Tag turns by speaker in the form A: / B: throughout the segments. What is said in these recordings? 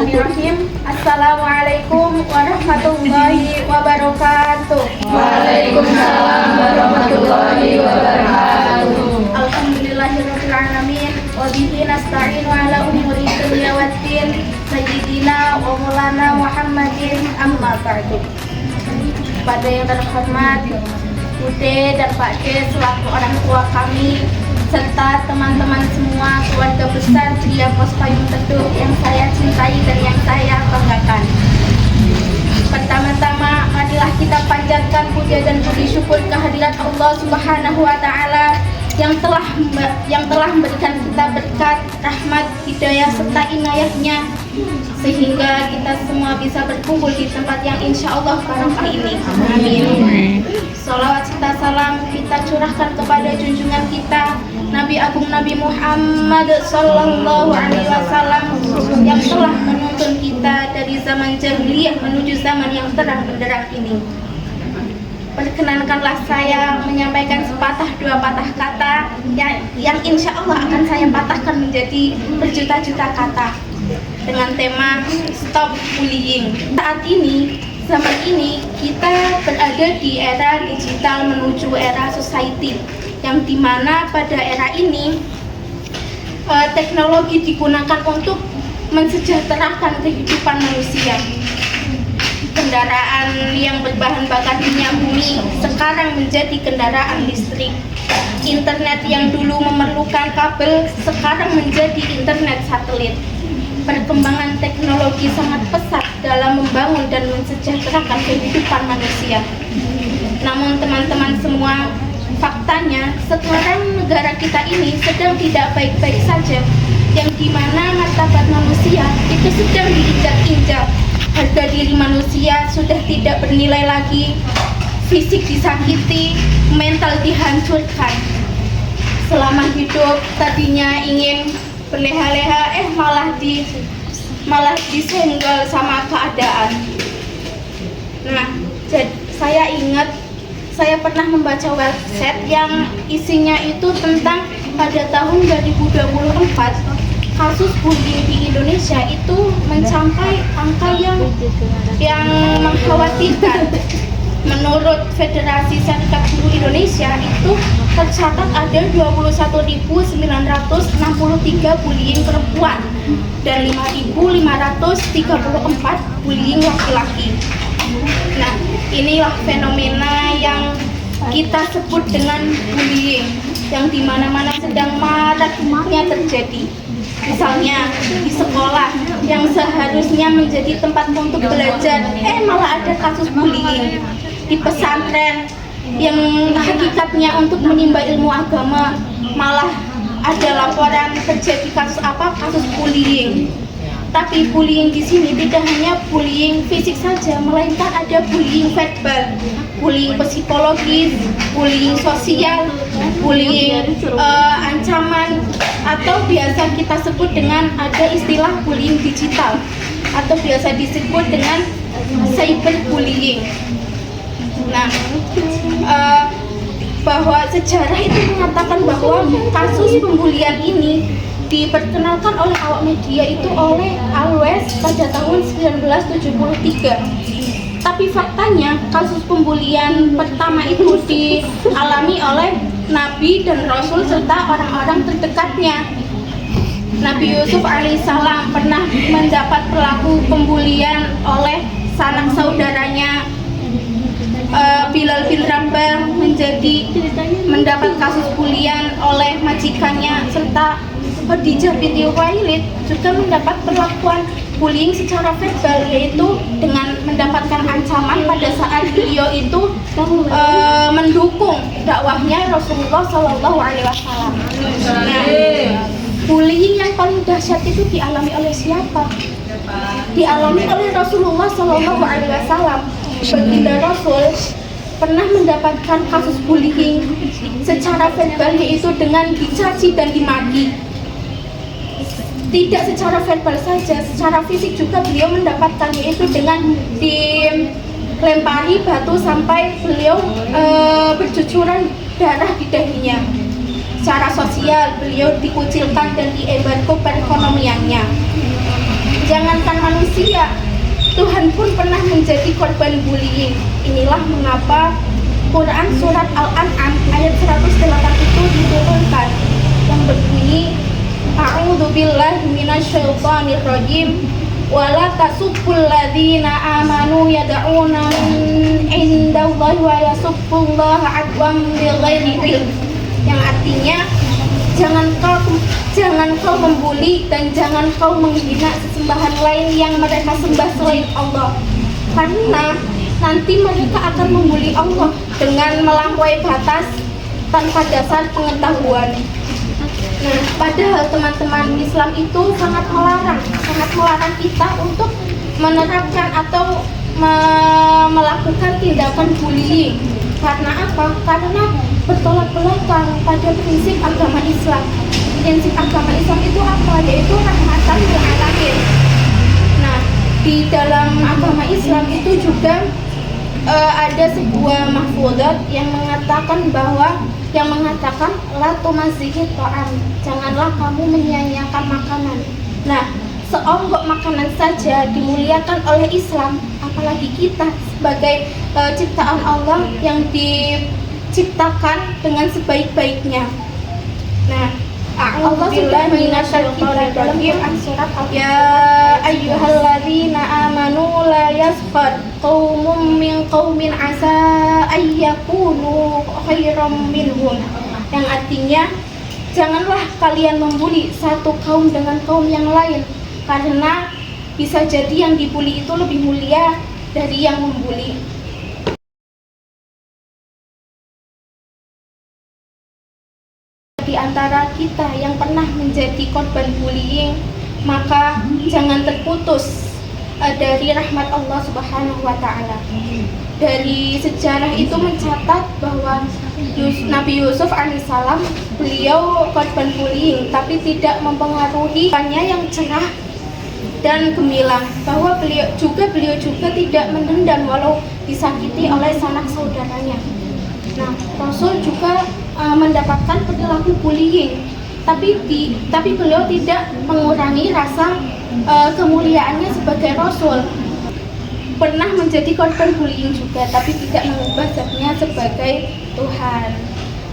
A: Bismillahirrahmanirrahim. Assalamualaikum warahmatullahi wabarakatuh.
B: Waalaikumsalam warahmatullahi wabarakatuh.
A: Alhamdulillahirabbil alamin wa bihi nasta'in ala umuri dunya waddin. Sayyidina wa maulana Muhammadin amma ba'du. Pada yang terhormat Bude dan Pak D selaku orang tua kami serta teman-teman semua keluarga besar Ceria Pos Payung Teduh yang saya cintai dan yang saya banggakan. Pertama-tama marilah kita panjatkan puja dan puji syukur kehadirat Allah Subhanahu wa taala yang telah memberikan kita berkat, rahmat, hidayah serta inayahnya sehingga kita semua bisa berkumpul di tempat yang insya Allah barokah ini. Amin. Salawat serta salam kita curahkan kepada junjungan kita Nabi Agung Nabi Muhammad Sallallahu Alaihi Wasallam yang telah menuntun kita dari zaman jahiliyah menuju zaman yang terang benderang ini. Perkenankanlah saya menyampaikan sepatah dua patah kata yang insya Allah akan saya patahkan menjadi berjuta-juta kata dengan tema Stop Bullying. Saat ini, zaman ini kita berada di era digital menuju era society yang dimana pada era ini teknologi digunakan untuk mensejahterakan kehidupan manusia. Kendaraan yang berbahan bakar minyak bumi sekarang menjadi kendaraan listrik. Internet yang dulu memerlukan kabel sekarang menjadi internet satelit. Perkembangan teknologi sangat pesat dalam membangun dan mensejahterakan kehidupan manusia. Namun teman-teman semua, faktanya sekarang negara kita ini sedang tidak baik-baik saja, yang dimana martabat manusia itu sedang diinjak-injak. Harga diri manusia sudah tidak bernilai lagi, fisik disakiti, mental dihancurkan. Selama hidup tadinya ingin berleha-leha, malah disenggol sama keadaan. Nah, saya ingat saya pernah membaca website yang isinya itu tentang pada tahun 2024 kasus bullying di Indonesia itu mencapai angka yang mengkhawatirkan. Menurut Federasi Serikat Buruh Indonesia itu tercatat ada 21.963 bullying perempuan dan 5.534 bullying laki-laki. Nah, inilah fenomena yang kita sebut dengan bullying yang dimana-mana sedang maraknya terjadi. Misalnya di sekolah yang seharusnya menjadi tempat untuk belajar, malah ada kasus bullying. Di pesantren yang hakikatnya untuk menimba ilmu agama, malah ada laporan terjadi kasus bullying. Tapi bullying di sini tidak hanya bullying fisik saja, melainkan ada bullying verbal, bullying psikologis, bullying sosial, bullying ancaman, atau biasa kita sebut dengan ada istilah bullying digital atau biasa disebut dengan cyberbullying. Nah, bahwa sejarah itu mengatakan bahwa kasus pembulian ini diperkenalkan oleh awak media itu oleh Alwes pada tahun 1973. Tapi faktanya kasus pembulian pertama itu dialami oleh Nabi dan Rasul serta orang-orang terdekatnya. Nabi Yusuf alaihissalam pernah mendapat pelaku pembulian oleh sanak saudaranya. Bilal bin Rabah mendapat kasus bulian oleh majikannya, serta Khadijah binti Khuwailid juga mendapat perlakuan bullying secara verbal, yaitu dengan mendapatkan ancaman pada saat beliau itu mendukung dakwahnya Rasulullah Shallallahu Alaihi Wasallam. Nah, bullying yang paling dahsyat itu dialami oleh siapa? Dialami oleh Rasulullah Shallallahu Alaihi Wasallam. Baginda Rasul pernah mendapatkan kasus bullying secara verbal, yaitu dengan dicaci dan dimaki. Tidak secara verbal saja, secara fisik juga beliau mendapatkan, yaitu dengan dilempari batu sampai beliau bercucuran darah di dahinya. Secara sosial beliau dikucilkan dan diembargo perekonomiannya. Jangankan manusia, Tuhan pun pernah menjadi korban bullying. Inilah mengapa Quran surat Al-An'am ayat 108 itu diturunkan yang berbunyi, A'udzubillahi minasyaitonir rajim, wala tasubbul ladzina amanu yad'una min indallahi wa yasubbullaha adwan bighairi ilm. Yang artinya jangan kau membuli dan jangan kau menghina sesembahan lain yang mereka sembah selain Allah, karena nanti mereka akan membuli Allah dengan melampaui batas tanpa dasar pengetahuan. Nah, padahal teman-teman, Islam itu sangat melarang kita untuk menerapkan atau melakukan tindakan bullying. Karena apa? Karena bertolak belakang pada prinsip agama Islam. Prinsip agama Islam itu apa? Yaitu rahmatan lil alamin. Nah, di dalam agama Islam itu juga ada sebuah mahfudzat yang mengatakan la tumazzihit ta'am, janganlah kamu menyia-nyiakan makanan. Nah, seonggok makanan saja dimuliakan oleh Islam, apalagi kita sebagai ciptaan Allah yang diciptakan dengan sebaik-baiknya. Nah, Allah sudah mengingatkan kita dalam Quran surat Ya ayyuhalladzina amanu la yaskhar qaumun min qaumin asa ayyakunu khairam minhum. Yang artinya, janganlah kalian membuli satu kaum dengan kaum yang lain, karena bisa jadi yang dibuli itu lebih mulia dari yang membuli. Di antara kita yang pernah menjadi korban bullying, maka jangan terputus dari rahmat Allah Subhanahu wa Ta'ala. Dari sejarah itu mencatat bahwa Nabi Yusuf alaihissalam, beliau korban bullying, tapi tidak mempengaruhi pandangannya yang cerah dan gemilang, bahwa beliau juga tidak mendendam walau disakiti oleh sanak saudaranya. Nah, Rasul juga mendapatkan perilaku bullying, tapi beliau tidak mengurangi rasa kemuliaannya sebagai Rasul. Pernah menjadi korban bullying juga, tapi tidak mengubah zatnya sebagai Tuhan.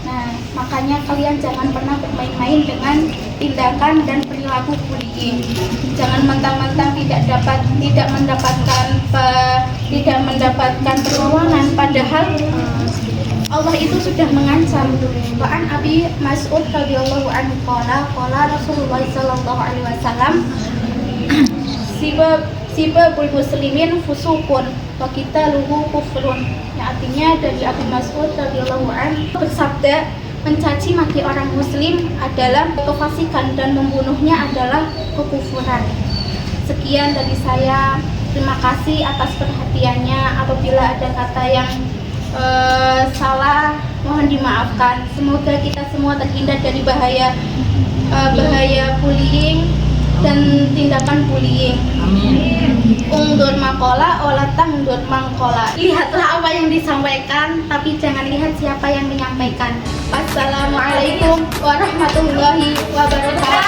A: Nah, makanya kalian jangan pernah bermain-main dengan tindakan dan perilaku bullying. Jangan mentang-mentang tidak mendapatkan perlawanan, padahal Allah itu sudah mengancam. Bahkan Abi Mas'ud radhiyallahu anhu qala Rasulullah sallallahu alaihi wasallam, sibabul muslimin fusukun wa qitaluhu kufrun. Yang artinya dari Abi Mas'ud radhiyallahu anhu bersabda, mencaci maki orang muslim adalah kefasikan dan membunuhnya adalah kekufuran. Sekian dari saya. Terima kasih atas perhatiannya. Apabila ada kata yang salah, mohon dimaafkan. Semoga kita semua terhindar dari bahaya bullying dan tindakan bullying. Undur makola, olatang undur mangkola. Lihatlah apa yang disampaikan, tapi jangan lihat siapa yang menyampaikan. Wassalamualaikum warahmatullahi wabarakatuh.